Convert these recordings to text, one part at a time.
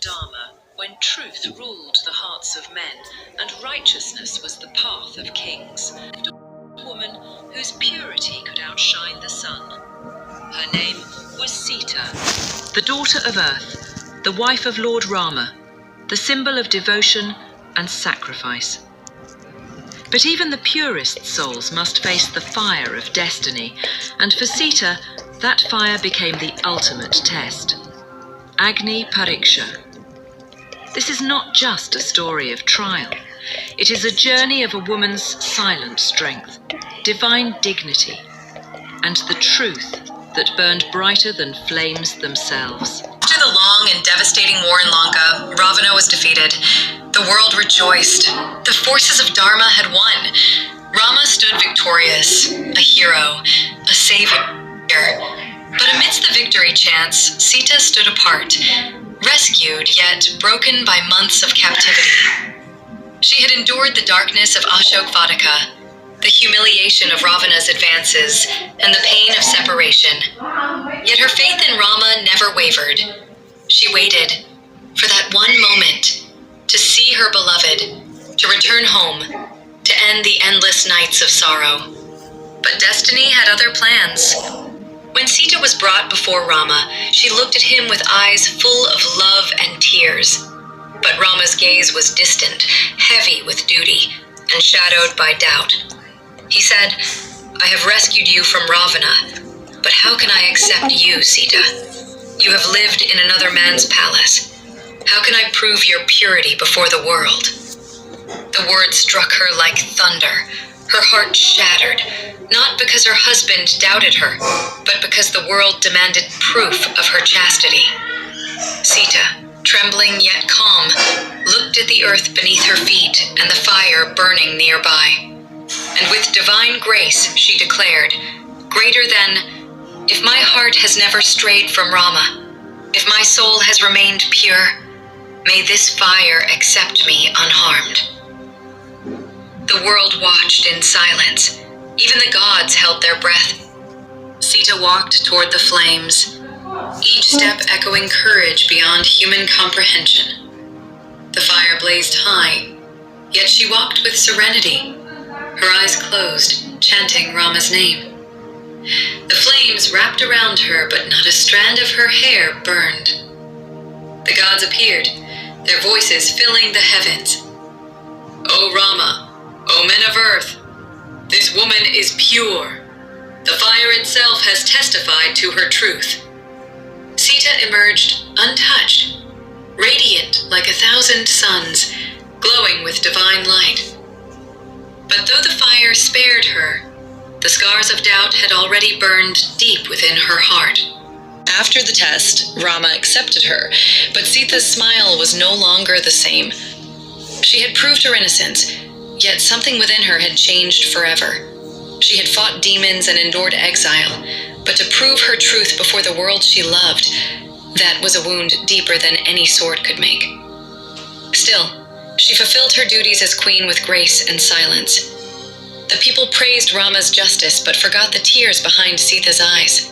Dharma, when truth ruled the hearts of men and righteousness was the path of kings. A woman whose purity could outshine the sun. Her name was Sita, the daughter of Earth, the wife of Lord Rama, the symbol of devotion and sacrifice. But even the purest souls must face the fire of destiny, and for Sita, that fire became the ultimate test. Agni Pariksha. This is not just a story of trial. It is a journey of a woman's silent strength, divine dignity, and the truth that burned brighter than flames themselves. After the long and devastating war in Lanka, Ravana was defeated. The world rejoiced. The forces of Dharma had won. Rama stood victorious, a hero, a savior. But amidst the victory chants, Sita stood apart, rescued yet broken by months of captivity. She had endured the darkness of Ashok-Vatika, the humiliation of Ravana's advances, and the pain of separation. Yet her faith in Rama never wavered. She waited for that one moment to see her beloved, to return home, to end the endless nights of sorrow. But destiny had other plans. When Sita was brought before Rama, she looked at him with eyes full of love and tears. But Rama's gaze was distant, heavy with duty, and shadowed by doubt. He said, "I have rescued you from Ravana, but how can I accept you, Sita? You have lived in another man's palace. How can I prove your purity before the world?" The words struck her like thunder. Her heart shattered, not because her husband doubted her, but because the world demanded proof of her chastity. Sita, trembling yet calm, looked at the earth beneath her feet and the fire burning nearby. And with divine grace, she declared, "Greater than, if my heart has never strayed from Rama, if my soul has remained pure, may this fire accept me unharmed." The world watched in silence. Even the gods held their breath. Sita walked toward the flames, each step echoing courage beyond human comprehension. The fire blazed high, yet she walked with serenity, her eyes closed, chanting Rama's name. The flames wrapped around her, but not a strand of her hair burned. The gods appeared, their voices filling the heavens. "O Rama, O men of earth, this woman is pure. The fire itself has testified to her truth." Sita emerged untouched, radiant like 1,000 suns, glowing with divine light. But though the fire spared her, the scars of doubt had already burned deep within her heart. After the test, Rama accepted her, but Sita's smile was no longer the same. She had proved her innocence, yet something within her had changed forever. She had fought demons and endured exile, but to prove her truth before the world she loved, that was a wound deeper than any sword could make. Still, she fulfilled her duties as queen with grace and silence. The people praised Rama's justice, but forgot the tears behind Sita's eyes.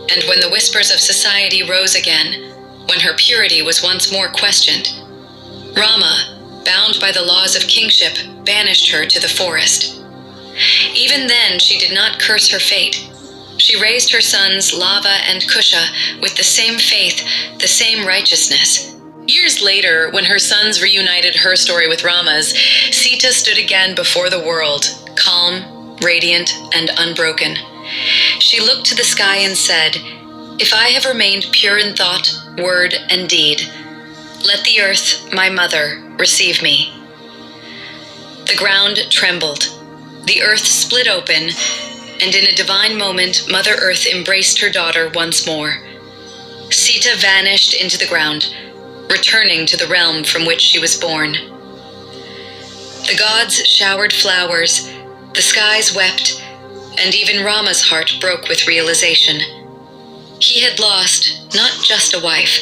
And when the whispers of society rose again, when her purity was once more questioned, Rama, bound by the laws of kingship, banished her to the forest. Even then, she did not curse her fate. She raised her sons Lava and Kusha with the same faith, the same righteousness. Years later, when her sons reunited her story with Rama's, Sita stood again before the world, calm, radiant, and unbroken. She looked to the sky and said, "If I have remained pure in thought, word, and deed, let the earth, my mother, receive me." The ground trembled. The earth split open, and in a divine moment, Mother Earth embraced her daughter once more. Sita vanished into the ground, returning to the realm from which she was born. The gods showered flowers, the skies wept, and even Rama's heart broke with realization. He had lost not just a wife,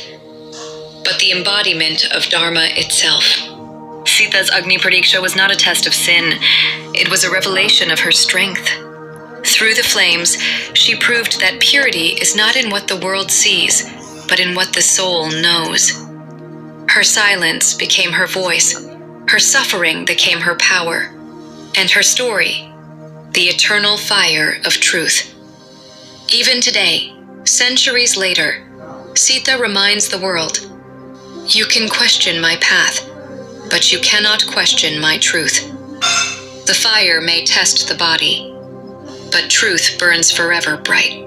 but the embodiment of Dharma itself. Sita's Agni Pariksha was not a test of sin. It was a revelation of her strength. Through the flames, she proved that purity is not in what the world sees, but in what the soul knows. Her silence became her voice, her suffering became her power, and her story, the eternal fire of truth. Even today, centuries later, Sita reminds the world, "You can question my path, but you cannot question my truth. The fire may test the body, but truth burns forever bright."